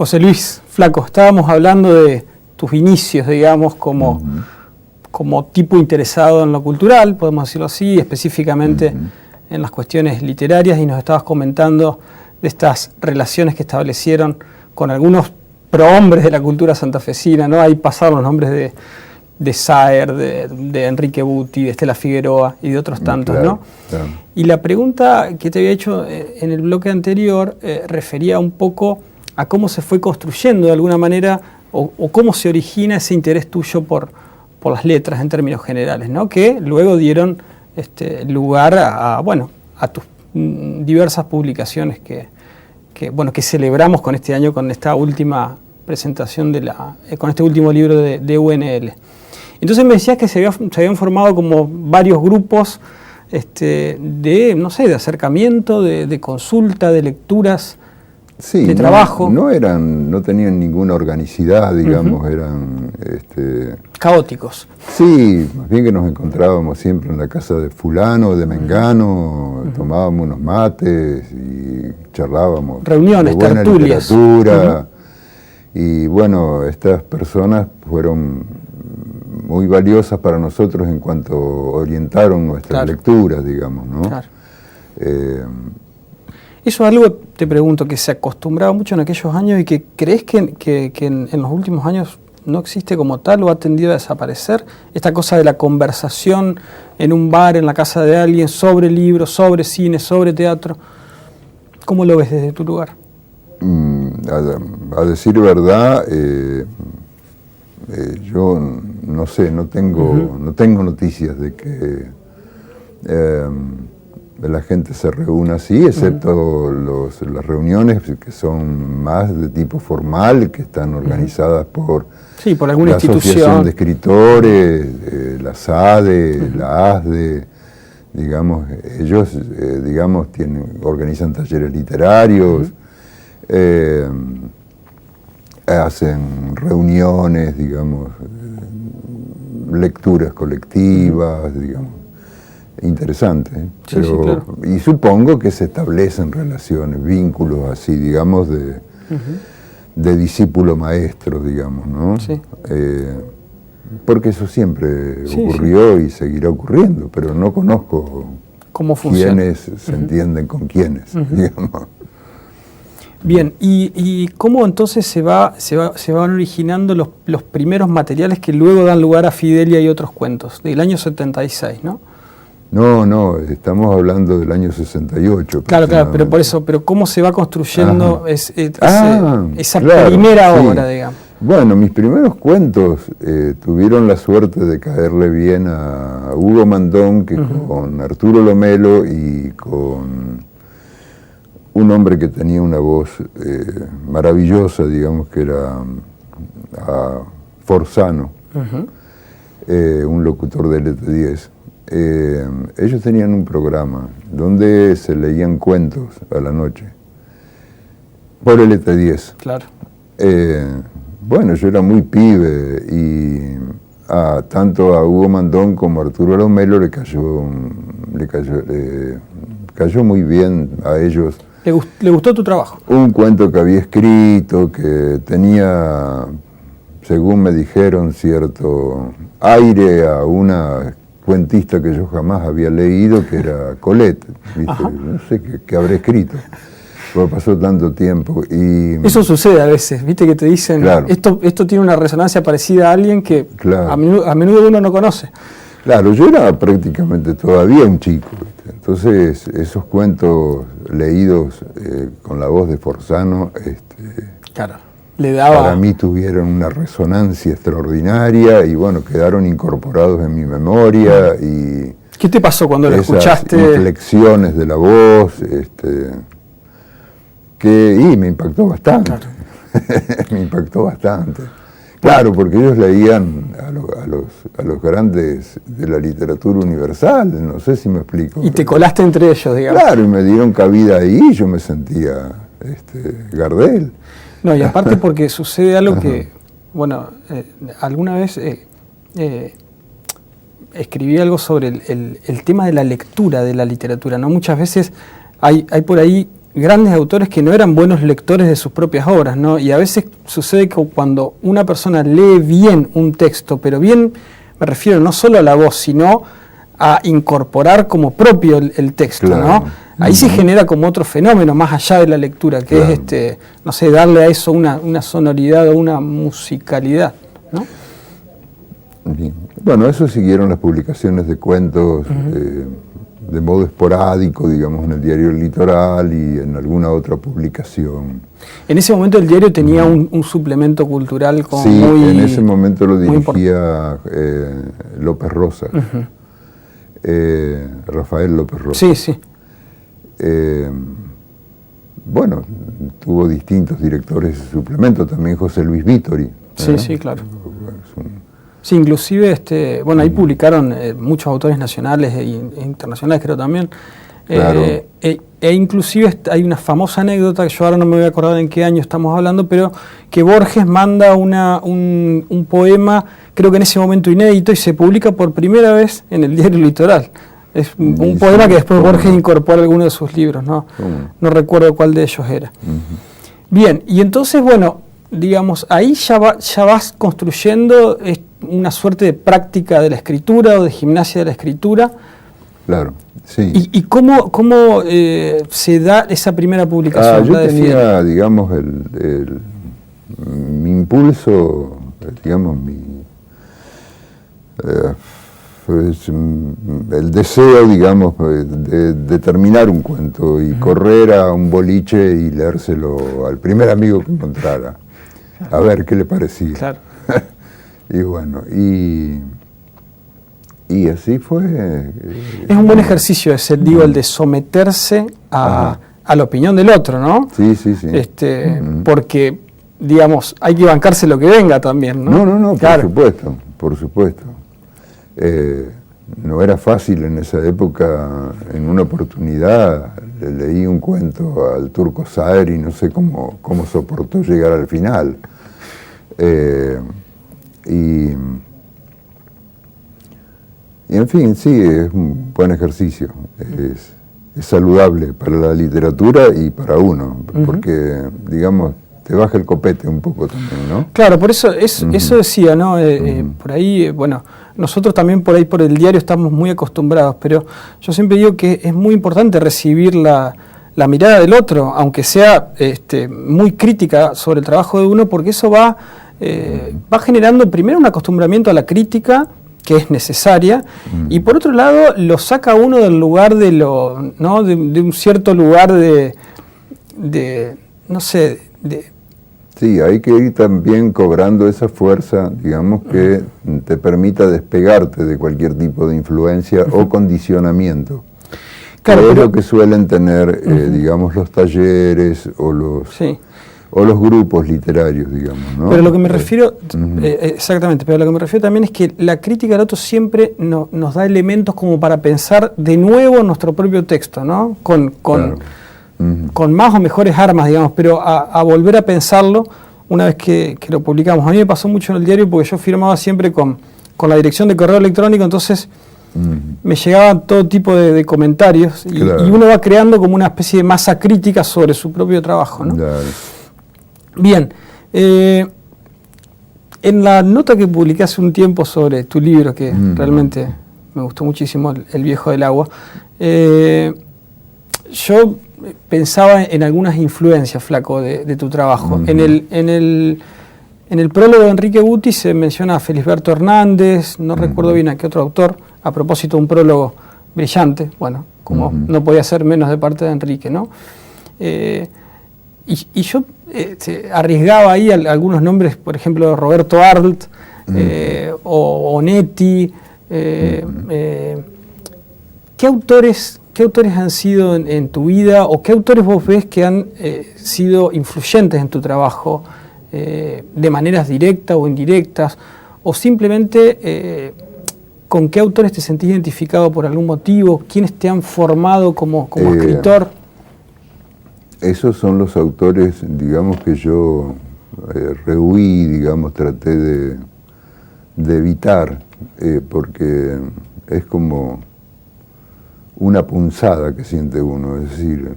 José Luis, flaco, estábamos hablando de tus inicios, digamos, como tipo interesado en lo cultural, podemos decirlo así, específicamente en las cuestiones literarias, y nos estabas comentando de estas relaciones que establecieron con algunos prohombres de la cultura santafesina, ¿no? Ahí pasaron los nombres de Saer, de Enrique Buti, de Estela Figueroa y de otros tantos, claro, ¿no? Claro. Y la pregunta que te había hecho en el bloque anterior refería un poco a cómo se fue construyendo de alguna manera o cómo se origina ese interés tuyo por las letras en términos generales, ¿no? Que luego dieron lugar a tus diversas publicaciones que celebramos con este año, con esta última presentación con este último libro de UNL. Entonces me decías que se habían formado como varios grupos de acercamiento, de consulta, de lecturas, sí, de trabajo. No tenían ninguna organicidad, digamos, eran caóticos. Sí, más bien que nos encontrábamos siempre en la casa de fulano, de mengano, tomábamos unos mates y charlábamos. Reuniones, de buena tertulias. Literatura. Y bueno, estas personas fueron muy valiosas para nosotros en cuanto orientaron nuestras lecturas, digamos, ¿no? Claro. Eso es algo, te pregunto, que se acostumbraba mucho en aquellos años y que crees que en los últimos años no existe como tal o ha tendido a desaparecer. Esta cosa de la conversación en un bar, en la casa de alguien, sobre libros, sobre cine, sobre teatro. ¿Cómo lo ves desde tu lugar? A decir verdad, yo no sé, no tengo noticias de que la gente se reúna así, excepto las reuniones que son más de tipo formal, que están organizadas por alguna la Asociación de Escritores, la SADE, la ASDE, digamos, ellos organizan talleres literarios, hacen reuniones, digamos, lecturas colectivas, digamos. Interesante, sí, claro. Y supongo que se establecen relaciones, vínculos así, digamos, de discípulo maestro, digamos, ¿no? Sí. Porque eso siempre ocurrió y seguirá ocurriendo, pero no conozco cómo funciona. Quiénes se entienden con quiénes, digamos. Bien, ¿y cómo entonces se van originando los primeros materiales que luego dan lugar a Fidelia y otros cuentos, del año 76, ¿no? No, estamos hablando del año 68. Claro, pero ¿cómo se va construyendo esa primera obra, digamos? Bueno, mis primeros cuentos tuvieron la suerte de caerle bien a Hugo Mandón, que con Arturo Lomelo y con un hombre que tenía una voz maravillosa, digamos, que era Forzano, un locutor del ET10. Ellos tenían un programa donde se leían cuentos a la noche por el ET10. Claro. Bueno, yo era muy pibe y tanto a Hugo Mandón como a Arturo Lomelo le cayó muy bien a ellos. ¿Le gustó tu trabajo? Un cuento que había escrito, que tenía, según me dijeron, cierto aire a una cuentista que yo jamás había leído, que era Colette, ¿viste? No sé qué habré escrito, porque pasó tanto tiempo. Y eso sucede a veces, viste, que te dicen, claro, esto tiene una resonancia parecida a alguien que claro, a menudo uno no conoce. Claro, yo era prácticamente todavía un chico, ¿viste? Entonces esos cuentos leídos con la voz de Forzano, claro, le daba... para mí tuvieron una resonancia extraordinaria y bueno, quedaron incorporados en mi memoria. Y ¿qué te pasó cuando lo escuchaste? Inflexiones de la voz, y me impactó bastante. Claro. Me impactó bastante. Claro, porque ellos leían a los grandes de la literatura universal, no sé si me explico. Y te colaste entre ellos, digamos. Claro, y me dieron cabida ahí y yo me sentía Gardel. No, y aparte porque sucede algo que, bueno, alguna vez escribí algo sobre el tema de la lectura de la literatura, ¿no? Muchas veces hay por ahí grandes autores que no eran buenos lectores de sus propias obras, ¿no? Y a veces sucede que cuando una persona lee bien un texto, pero bien me refiero no solo a la voz, sino a incorporar como propio el texto, claro, ¿no? Ahí se genera como otro fenómeno más allá de la lectura, que claro, es no sé, darle a eso una sonoridad o una musicalidad, ¿no? Bien. Bueno, eso siguieron las publicaciones de cuentos de modo esporádico, digamos, en el diario El Litoral y en alguna otra publicación. En ese momento el diario tenía un suplemento cultural como sí, muy... en ese momento lo dirigía López Rosa, Rafael López Rosa. Sí, sí. Bueno, tuvo distintos directores de suplemento, también José Luis Vittori. Sí, sí, claro. Sí, inclusive, bueno, ahí publicaron muchos autores nacionales e internacionales, creo también. Claro. Inclusive hay una famosa anécdota, que yo ahora no me voy a acordar en qué año estamos hablando, pero que Borges manda un poema, creo que en ese momento inédito, y se publica por primera vez en el diario Litoral. Es un poema que después Borges incorpora en alguno de sus libros, ¿no? No recuerdo cuál de ellos era. Bien, y entonces, bueno, digamos, ahí ya vas construyendo una suerte de práctica de la escritura o de gimnasia de la escritura. Claro, sí. ¿Y cómo se da esa primera publicación? Yo tenía, digamos, mi impulso, digamos, el deseo, digamos, de terminar un cuento y correr a un boliche y leérselo al primer amigo que encontrara, a ver qué le parecía. Claro. Y bueno, y así fue. Es un buen ejercicio ese, digo, el de someterse a la opinión del otro, ¿no? Sí, sí, sí. Porque, digamos, hay que bancarse lo que venga también, ¿no? No, claro. Por supuesto. No era fácil en esa época. En una oportunidad le leí un cuento al Turco Saer y no sé cómo soportó llegar al final. Y en fin, sí, es un buen ejercicio. Es saludable para la literatura y para uno, porque, digamos, te baja el copete un poco también, ¿no? Claro, por eso eso decía, ¿no? Por ahí, bueno, nosotros también por ahí por el diario estamos muy acostumbrados, pero yo siempre digo que es muy importante recibir la mirada del otro, aunque sea muy crítica sobre el trabajo de uno, porque eso va generando primero un acostumbramiento a la crítica, que es necesaria, y por otro lado lo saca uno del lugar de ¿no? de un cierto lugar de no sé, Sí, hay que ir también cobrando esa fuerza, digamos, que te permita despegarte de cualquier tipo de influencia o condicionamiento. Claro, que es lo que suelen tener, digamos, los talleres o los grupos literarios, digamos, ¿no? Pero lo que me refiero, exactamente, pero lo que me refiero también es que la crítica del otro siempre nos da elementos como para pensar de nuevo nuestro propio texto, ¿no? Con más o mejores armas, digamos, pero a volver a pensarlo una vez que lo publicamos. A mí me pasó mucho en el diario porque yo firmaba siempre con la dirección de correo electrónico, entonces me llegaban todo tipo de comentarios y uno va creando como una especie de masa crítica sobre su propio trabajo, ¿no? Claro. Bien, en la nota que publiqué hace un tiempo sobre tu libro, que realmente me gustó muchísimo, El viejo del agua, yo pensaba en algunas influencias, Flaco, de tu trabajo. En el prólogo de Enrique Buti se menciona a Felisberto Hernández, no recuerdo bien a qué otro autor, a propósito de un prólogo brillante, bueno, como no podía ser menos de parte de Enrique, ¿no? Y yo arriesgaba ahí algunos nombres, por ejemplo, Roberto Arlt, o Onetti. ¿Qué autores han sido en tu vida o qué autores vos ves que han sido influyentes en tu trabajo de maneras directas o indirectas? O simplemente con qué autores te sentís identificado por algún motivo, quiénes te han formado como escritor. Esos son los autores, digamos, que yo rehuí, digamos, traté de evitar, porque es como una punzada que siente uno, es decir,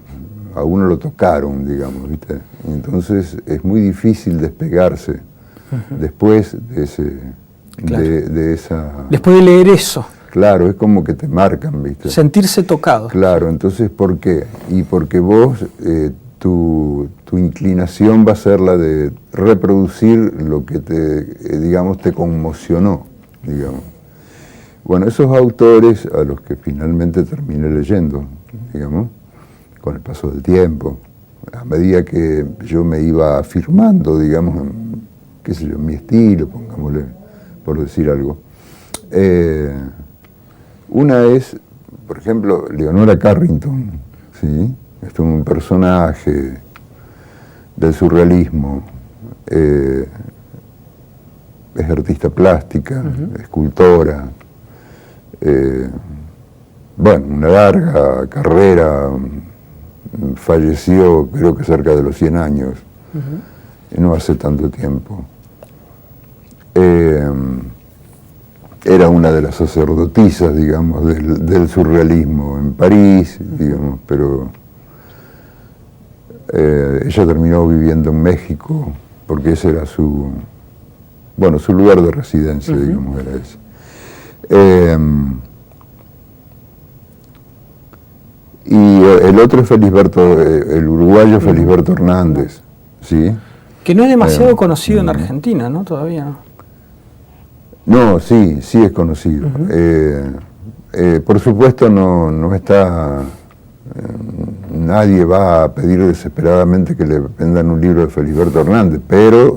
a uno lo tocaron, digamos, ¿viste? Entonces es muy difícil despegarse después de ese, claro, de esa... Después de leer eso. Claro, es como que te marcan, ¿viste? Sentirse tocado. Claro, entonces, ¿por qué? Y porque vos, tu inclinación va a ser la de reproducir lo que digamos, te conmocionó, digamos. Bueno, esos autores a los que finalmente terminé leyendo, digamos, con el paso del tiempo, a medida que yo me iba afirmando, digamos, qué sé yo, en mi estilo, pongámosle, por decir algo. Una es, por ejemplo, Leonora Carrington, ¿sí? Es un personaje del surrealismo, es artista plástica, escultora, bueno, una larga carrera, falleció creo que cerca de los 100 años, no hace tanto tiempo. Era una de las sacerdotisas, digamos, del surrealismo en París, digamos, pero ella terminó viviendo en México, porque ese era su lugar de residencia, digamos, era ese. Y el otro es Felisberto, el uruguayo Felisberto Hernández, ¿sí? Que no es demasiado conocido en Argentina, ¿no? Todavía no. No, sí es conocido. Por supuesto no está... nadie va a pedir desesperadamente que le vendan un libro de Felisberto Hernández, pero...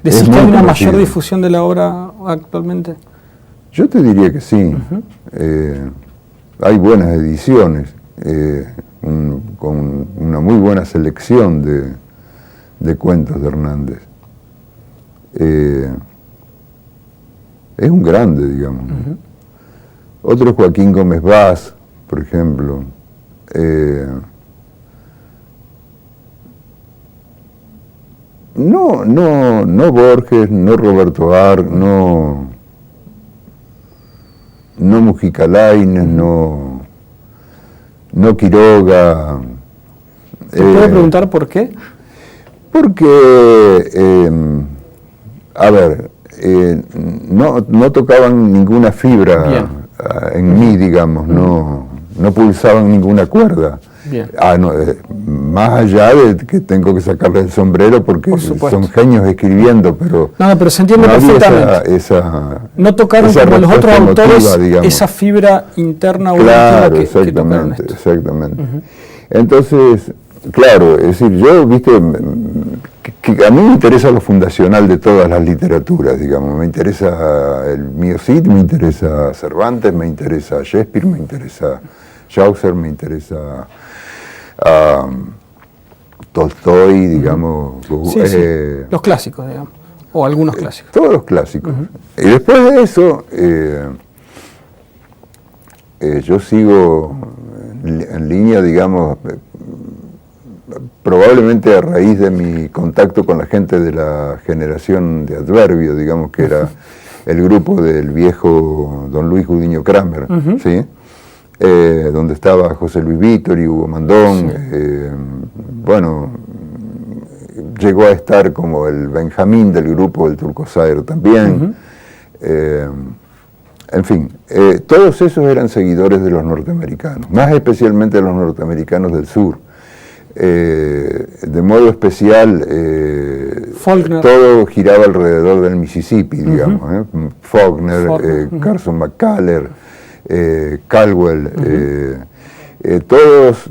¿Decís que hay una mayor difusión de la obra actualmente? Yo te diría que sí. Hay buenas ediciones, con una muy buena selección de cuentos de Hernández. Es un grande, digamos. Otro es Joaquín Gómez Vaz, por ejemplo. No Borges, no Roberto Arlt, no Mujica Lainez, no Quiroga. ¿Se puede preguntar por qué? Porque, a ver, no tocaban ninguna fibra en mí, digamos, no pulsaban ninguna cuerda. Más allá de que tengo que sacarle el sombrero porque son genios escribiendo, pero... pero se entiende perfectamente. No tocaron como los otros autores esa fibra interna o claro, que exactamente, exactamente. Entonces, claro, es decir, yo, viste, que a mí me interesa lo fundacional de todas las literaturas, digamos, me interesa el mío Cid, me interesa Cervantes, me interesa Shakespeare, me interesa Chaucer, me interesa Tolstoy, digamos. Los clásicos, digamos, o algunos clásicos. Todos los clásicos. Y después de eso, yo sigo en línea, digamos, probablemente a raíz de mi contacto con la gente de la generación de Adverbio, digamos, que era el grupo del viejo don Luis Gudiño Kramer, ¿sí? Donde estaba José Luis Vittori, Hugo Mandón, bueno, llegó a estar como el Benjamín del grupo del Turco Saer también. En fin, todos esos eran seguidores de los norteamericanos, más especialmente de los norteamericanos del sur. De modo especial, todo giraba alrededor del Mississippi, digamos. Faulkner, Carson McCullers, Caldwell,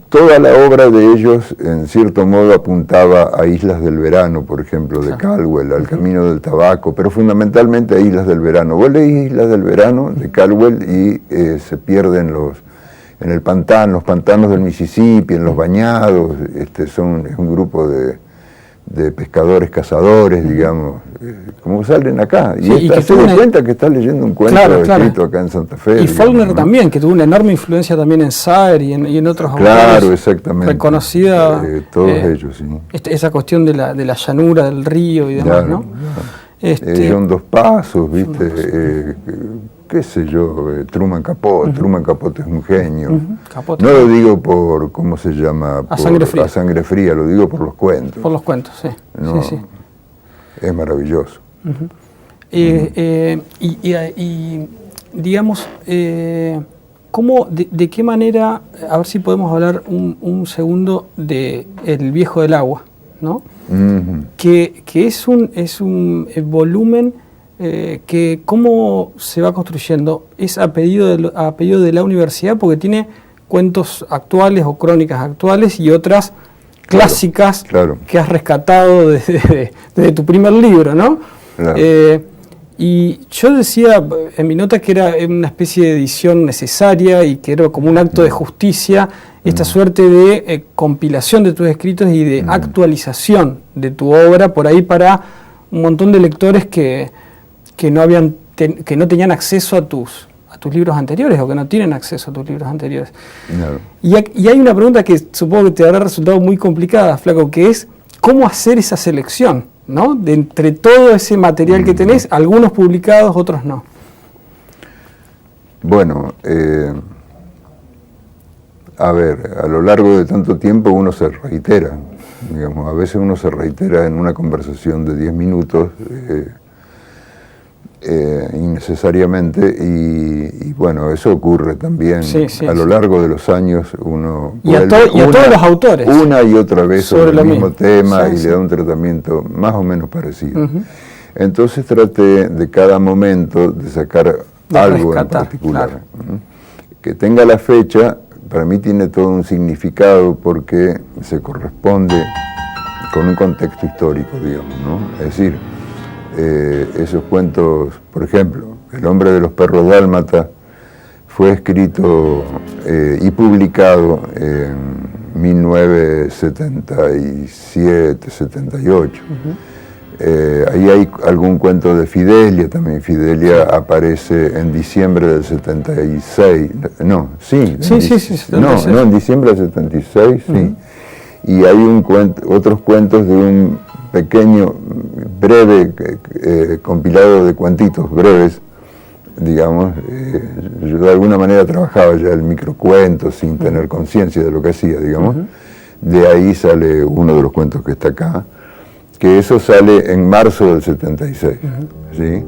toda la obra de ellos en cierto modo apuntaba a Islas del Verano, por ejemplo, de Caldwell, al Camino del Tabaco, pero fundamentalmente a Islas del Verano. Vos leís Islas del Verano de Caldwell y se pierden en el pantano, los pantanos del Mississippi, en los bañados, es un grupo de pescadores, cazadores, digamos, como salen acá. Y se da cuenta que estás leyendo un cuento escrito acá en Santa Fe. Y Faulkner también, que tuvo una enorme influencia también en Saer y en otros autores. Claro, exactamente. Reconocida. Todos ellos, sí. Esa cuestión de la llanura, del río y demás, claro, ¿no? John Dos Pasos, ¿viste? qué sé yo, Truman Capote. Truman Capote es un genio. Capote. No lo digo por, ¿cómo se llama? A sangre fría. A sangre fría, lo digo por los cuentos. Por los cuentos, sí. No, Sí. Es maravilloso. Y digamos, ¿cómo, de qué manera, a ver si podemos hablar un segundo de El viejo del agua, ¿no? Que es un volumen que cómo se va construyendo, es a pedido de la universidad, porque tiene cuentos actuales o crónicas actuales y otras clásicas que has rescatado desde tu primer libro, ¿no? Claro. Y yo decía en mi nota que era una especie de edición necesaria y que era como un acto de justicia, esta suerte de compilación de tus escritos y de actualización de tu obra por ahí para un montón de lectores que no tenían acceso a tus libros anteriores o que no tienen acceso a tus libros anteriores. Claro. Y hay una pregunta que supongo que te habrá resultado muy complicada, Flaco, que es ¿cómo hacer esa selección, ¿no? De entre todo ese material que tenés, algunos publicados, otros no? Bueno, a ver, a lo largo de tanto tiempo uno se reitera, digamos, a veces uno se reitera en una conversación de 10 minutos innecesariamente y bueno, eso ocurre también a lo largo de los años. Uno y a todos los autores una y otra vez sobre el mismo tema y le da un tratamiento más o menos parecido. Entonces traté de cada momento de sacar algo en particular, que tenga la fecha. Para mí tiene todo un significado porque se corresponde con un contexto histórico, digamos, ¿no? Es decir, esos cuentos, por ejemplo, El hombre de los perros dálmatas fue escrito y publicado en 1977, 78. Ahí hay algún cuento de Fidelia también. Fidelia aparece en diciembre del 76. No, sí. No, en diciembre del 76, sí. Y hay otros cuentos de un pequeño, breve compilado de cuentitos breves, digamos. Yo de alguna manera trabajaba ya el microcuento sin tener conciencia de lo que hacía, digamos. De ahí sale uno de los cuentos que está acá, que eso sale en marzo del 76, ¿sí?